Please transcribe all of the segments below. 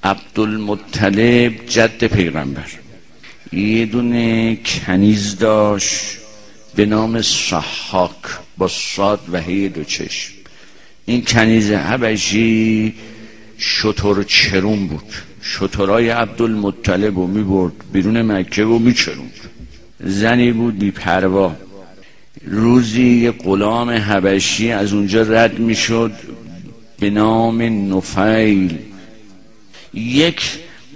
عبدالمطلب جد پیغمبر یه دونه کنیز داشت به نام صحاک با صاد و هی دو چشم. این کنیز حبشی شتر چرون بود، شترهای عبدالمطلب رو میبرد بیرون مکه و میچروند. زنی بود بی پروا. روزی یه غلام حبشی از اونجا رد میشد به نام نفیل. یک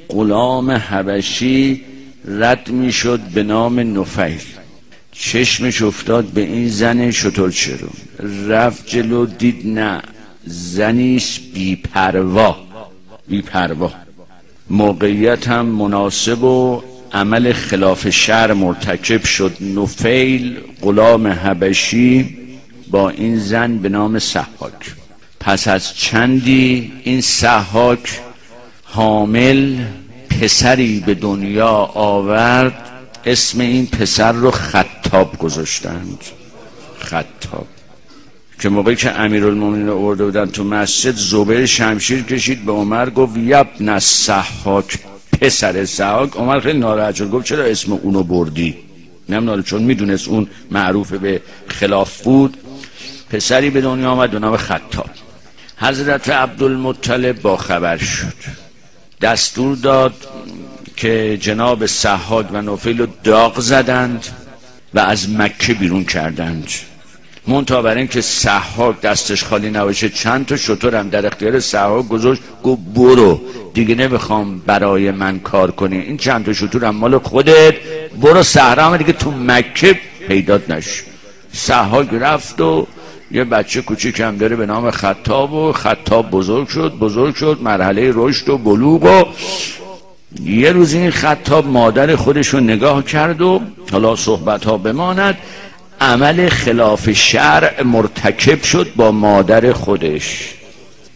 غلام حبشی رد میشد به نام نفیل، چشمش افتاد به این زن شترچرون، رفت جلو، دید نه، زنیش بی پروا، بی پروا، موقعیت هم مناسب و عمل خلاف شرع مرتکب شد. نفیل غلام حبشی با این زن به نام صحاک. پس از چندی این صحاک حامل پسری به دنیا آورد. اسم این پسر رو خطاب گذاشتند. خطاب که موقعی که امیرالمومنین رو آورده بودن تو مسجد، زبیر شمشیر کشید به عمر، گفت یبن الضحاک، پسر ضحاک. عمر خیلی ناراحت شد، گفت چرا اسم اونو بردی؟ نمیدونم، چون میدونست اون معروف به خلاف بود. پسری به دنیا آمد به نام خطاب. حضرت عبدالمطلب با خبر شد، دستور داد که جناب صحاک و نفیل رو داغ زدند و از مکه بیرون کردند. منتها برای این که صحاک دستش خالی نباشه، چند تا شتر هم در اختیار صحاک گذاشت، گفت برو دیگه نمیخوام برای من کار کنی، این چند تا شتر هم مال خودت، برو صحرا، هم دیگه تو مکه پیدات نشه. صحاک رفت و یه بچه کوچیک هم داره به نام خطاب و خطاب بزرگ شد مرحله رشد و بلوغ. و یه روز این خطاب مادر خودش رو نگاه کرد و حالا صحبت ها بماند، عمل خلاف شرع مرتکب شد با مادر خودش.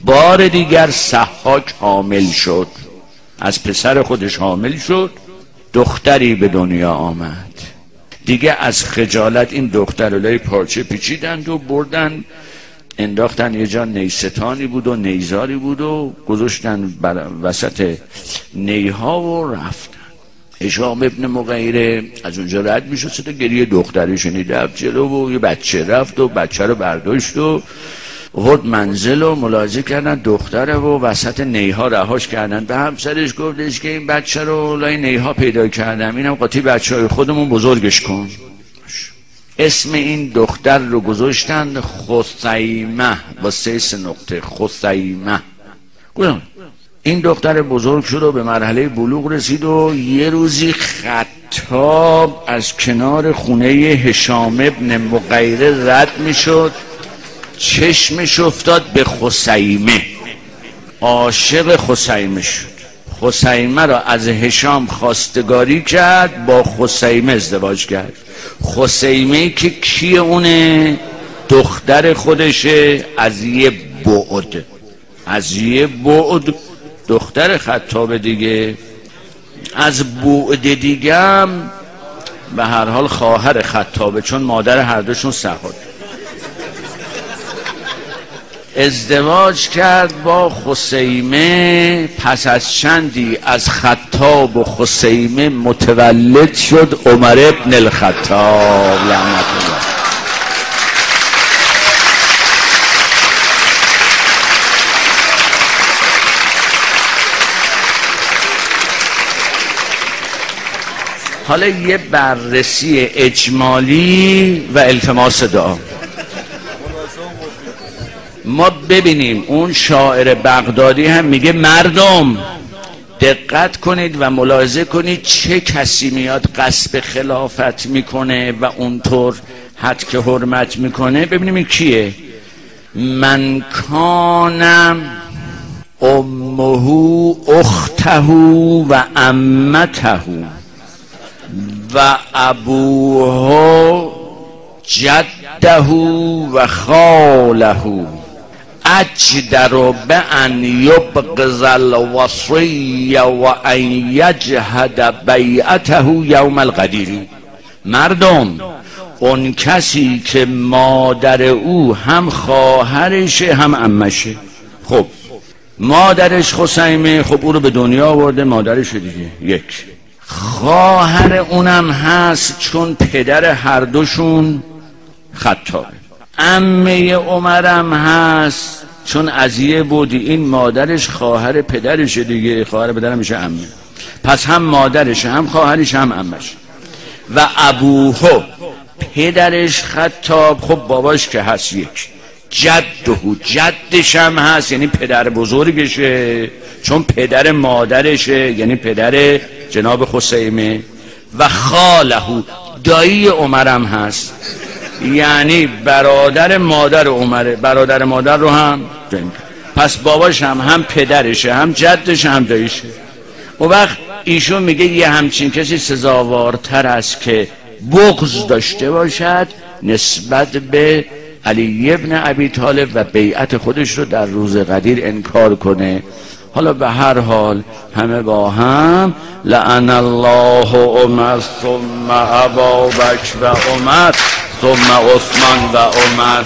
بار دیگر صحاک حامل شد، از پسر خودش حامل شد، دختری به دنیا آمد. دیگه از خجالت این دختر رو لای پارچه پیچیدند و بردن انداختن یه جا، نیستانی بود و نیزاری بود و گذاشتن وسط نیها و رفتن. هشام ابن مغیره از اونجا رد میشد، صدا گریه دختری شنید، رفت جلو و یه بچه رفت و بچه رو برداشت و خود منزل و ملاحظه کردن دختره و وسط نیها رهاش کردن. به همسرش گفتش که این بچه رو لای نیها پیدا کردم، اینم قاطی بچه های خودمون بزرگش کن. اسم این دختر رو گذاشتن خثیمه با 3 نقطه، خثیمه. این دختر بزرگ شد و به مرحله بلوغ رسید و یه روزی خطاب از کنار خونه هشام ابن مغیره رد می شد، چشمش افتاد به خثیمه، عاشق خثیمه شد. خثیمه را از هشام خواستگاری کرد، با خثیمه ازدواج کرد. خثیمه که کیه؟ اونه دختر خودشه، از یه بعد دختر خطاب دیگه، از بعد دیگه هم به هر حال خواهر خطابه، چون مادر هر دوشون صحاک. ازدواج کرد با خثیمه. پس از چندی از خطاب و خثیمه متولد شد عمر ابن الخطاب لعنت الله. حالا یه بررسی اجمالی و التماس دعا. ما ببینیم اون شاعر بغدادی هم میگه مردم دقت کنید و ملاحظه کنید چه کسی میاد قصب خلافت میکنه و اونطور حد که حرمت میکنه. ببینیم این کیه. من کانم امه اخته و عمته و ابوه جده و خاله اجدر بأن یبغض الوصی و ان یجهد بیعته یوم القدیر. مردم اون کسی که مادر او هم خواهرشه هم عمشه. خب مادرش خثیمه، خب او رو به دنیا آورده، مادرش دیگه یک. خواهر اونم هست چون پدر هر دوشون خطابه. عمه عمرم هست چون عزیه بودی، این مادرش خواهر پدرش دیگه، خواهر پدرم میشه عمه، پس هم مادرش هم خواهرش هم عمش. و ابوه، پدرش خطاب، خب باباش که هست یک. جده، جدش هم هست یعنی پدر بزرگشه چون پدر مادرشه یعنی پدر جناب خثیمه. و خاله، دایی عمرم هست یعنی برادر مادر عمره، برادر مادر رو هم داریم. پس باباش هم پدرشه هم جدش هم داییشه. اون وقت ایشون میگه یه همچین کسی سزاوارتر است که بغض داشته باشد نسبت به علی ابن ابی طالب و بیعت خودش رو در روز قدیر انکار کنه. حالا به هر حال همه با هم لعن الله عمر ثم ابابکر و عمر ثم عثمان و عمر